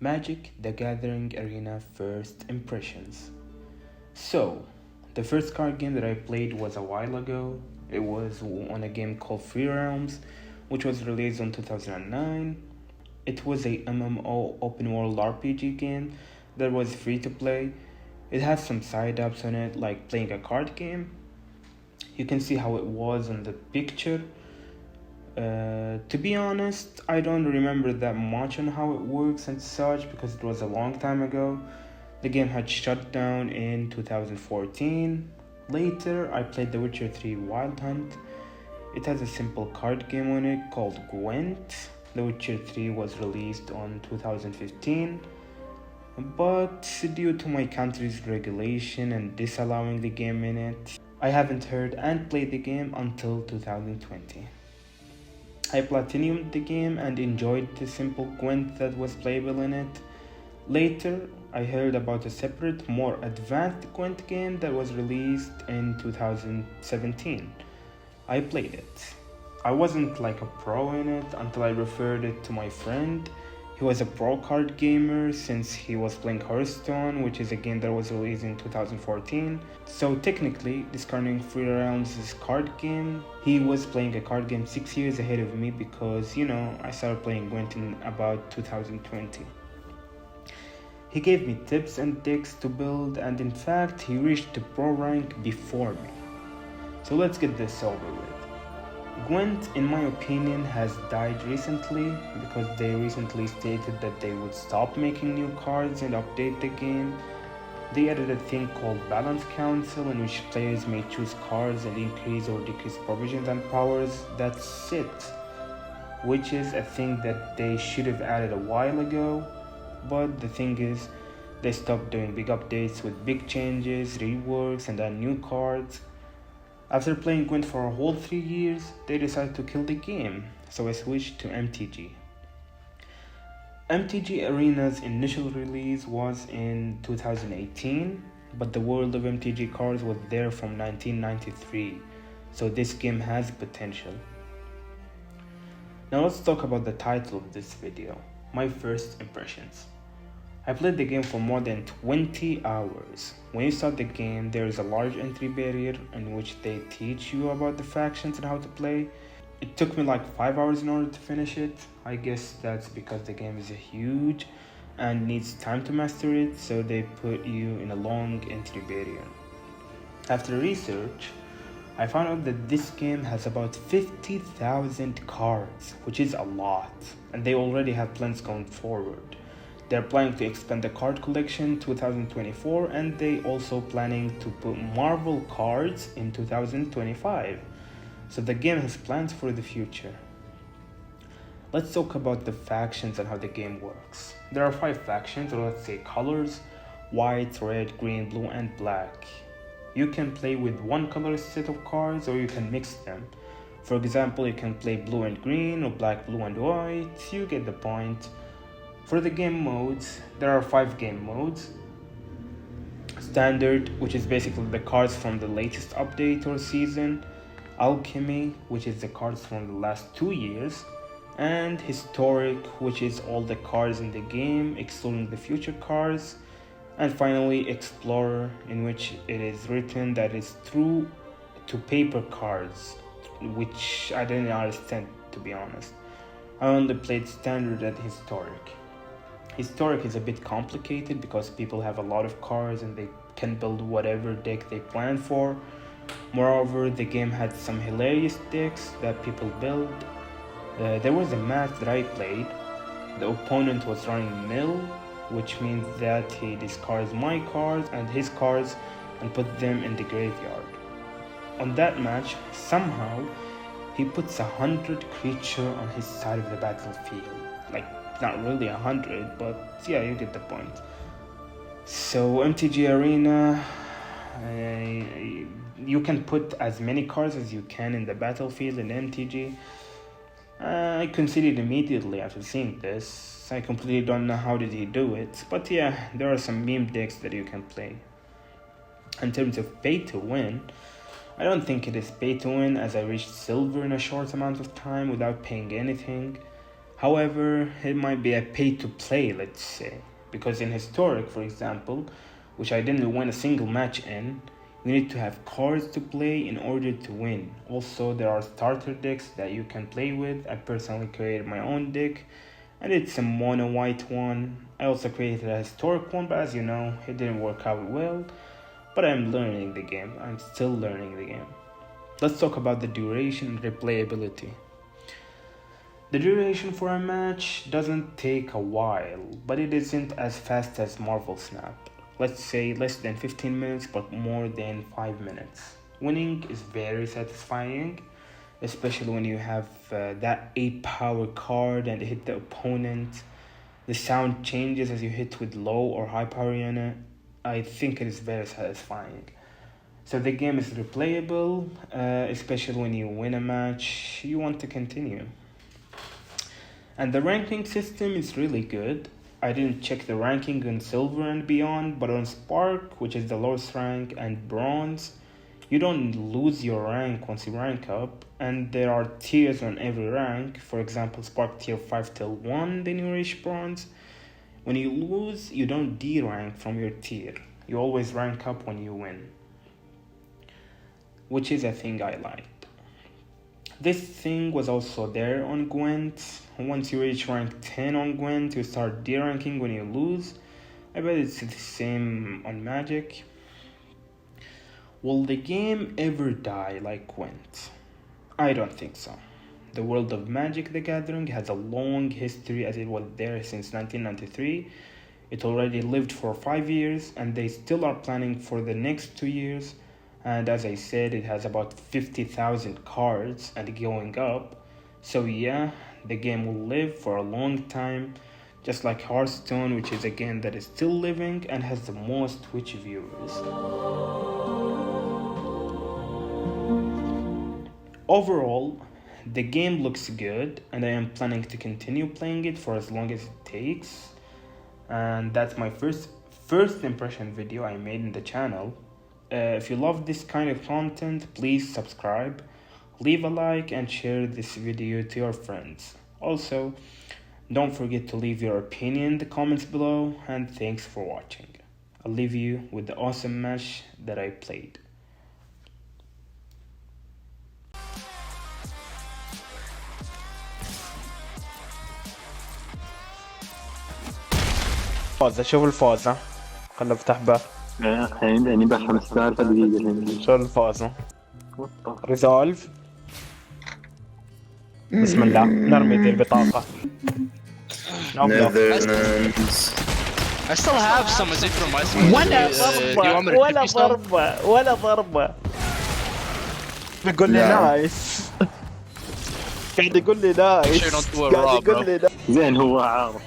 Magic the Gathering Arena First Impressions. So, the first card game that I played was a while ago. It was on a game called Free Realms, which was released in 2009. It was a MMO open world RPG game that was free to play. It has some side ups on it, like playing a card game. You can see how it was in the picture. To be honest, I don't remember that much on how it works and such because it was a long time ago. The game had shut down in 2014. Later, I played The Witcher 3 Wild Hunt. It has a simple card game on it called Gwent. The Witcher 3 was released on 2015. But due to my country's regulation and disallowing the game in it, I haven't heard and played the game until 2020. I platinumed the game and enjoyed the simple Gwent that was playable in it. Later, I heard about a separate, more advanced Gwent game that was released in 2017. I played it. I wasn't like a pro in it until I referred it to my friend. He was a pro card gamer since he was playing Hearthstone, which is a game that was released in 2014. So technically, discarding Free Realms' card game, he was playing a card game 6 years ahead of me because, I started playing Gwent in about 2020. He gave me tips and decks to build, and in fact, he reached the pro rank before me. So let's get this over with. Gwent, in my opinion, has died recently because they recently stated that they would stop making new cards and update the game. They added a thing called Balance Council in which players may choose cards and increase or decrease provisions and powers. That's it. Which is a thing that they should have added a while ago. But the thing is, they stopped doing big updates with big changes, reworks, and add new cards. After playing Gwent for a whole 3 years, they decided to kill the game, so I switched to MTG. MTG Arena's initial release was in 2018, but the world of MTG cards was there from 1993, so this game has potential. Now let's talk about the title of this video, my first impressions. I played the game for more than 20 hours. When you start the game, there is a large entry barrier in which they teach you about the factions and how to play. It took me like 5 hours in order to finish it. I guess that's because the game is huge and needs time to master it, so they put you in a long entry barrier. After research, I found out that this game has about 50,000 cards, which is a lot, and they already have plans going forward. They're planning to expand the card collection 2024, and they also planning to put Marvel cards in 2025. So the game has plans for the future. Let's talk about the factions and how the game works. There are 5 factions, or let's say colors: white, red, green, blue, and black. You can play with one color set of cards, or you can mix them. For example, you can play blue and green, or black, blue, and white. You get the point. For the game modes, there are 5 game modes. Standard, which is basically the cards from the latest update or season. Alchemy, which is the cards from the last 2 years. And Historic, which is all the cards in the game, excluding the future cards. And finally, Explorer, in which it is written that it's true to paper cards, which I didn't understand, to be honest. I only played Standard and Historic. Historic is a bit complicated because people have a lot of cards and they can build whatever deck they plan for. Moreover, the game had some hilarious decks that people build. There was a match that I played. The opponent was running mill, which means that he discards my cards and his cards and put them in the graveyard. On that match, somehow, he puts 100 creatures on his side of the battlefield. Like, not really 100, but yeah, you get the point. So MTG Arena, you can put as many cards as you can in the battlefield in MTG. I conceded immediately after seeing this. I completely don't know how did he do it, but yeah, there are some meme decks that you can play. In terms of pay to win, I don't think it is pay to win, as I reached silver in a short amount of time without paying anything. However, it might be a pay to play, let's say, because in Historic, for example, which I didn't win a single match in, you need to have cards to play in order to win. Also, there are starter decks that you can play with. I personally created my own deck, and it's a mono white one. I also created a Historic one, but as you know, it didn't work out well. But I'm learning the game. I'm still learning the game. Let's talk about the duration and replayability. The duration for a match doesn't take a while, but it isn't as fast as Marvel Snap. Let's say less than 15 minutes, but more than 5 minutes. Winning is very satisfying, especially when you have that 8 power card and hit the opponent. The sound changes as you hit with low or high power unit. I think it is very satisfying. So the game is replayable, especially when you win a match, you want to continue. And the ranking system is really good. I didn't check the ranking on Silver and beyond, but on Spark, which is the lowest rank, and Bronze, you don't lose your rank once you rank up, and there are tiers on every rank. For example, Spark tier 5 till 1, then you reach Bronze. When you lose, you don't D-rank from your tier. You always rank up when you win, which is a thing I liked. This thing was also there on Gwent. Once you reach rank 10 on Gwent, you start D-ranking when you lose. I bet it's the same on Magic. Will the game ever die like Gwent? I don't think so. The world of Magic the Gathering has a long history, as it was there since 1993. It already lived for 5 years, and they still are planning for the next 2 years. And as I said, it has about 50,000 cards and going up. So yeah, the game will live for a long time, just like Hearthstone, which is a game that is still living and has the most Twitch viewers. Overall, the game looks good, and I am planning to continue playing it for as long as it takes. And that's my first impression video I made in the channel. If you love this kind of content, please subscribe, leave a like, and share this video to your friends. Also, don't forget to leave your opinion in the comments below, and thanks for watching. I'll leave you with the awesome match that I played. فازة، شوف الفازة. خلنا افتح باب. يعني بقى 15 دقيقة. شو الفازة؟ ريزولف. بسم الله، نرمي دي البطاقة. Netherlands. I still have some azithromycin. ولا ضربة. بيقول لي نايس. قاعد يقول لي نايس. قاعد يقول لي زين هو عارف.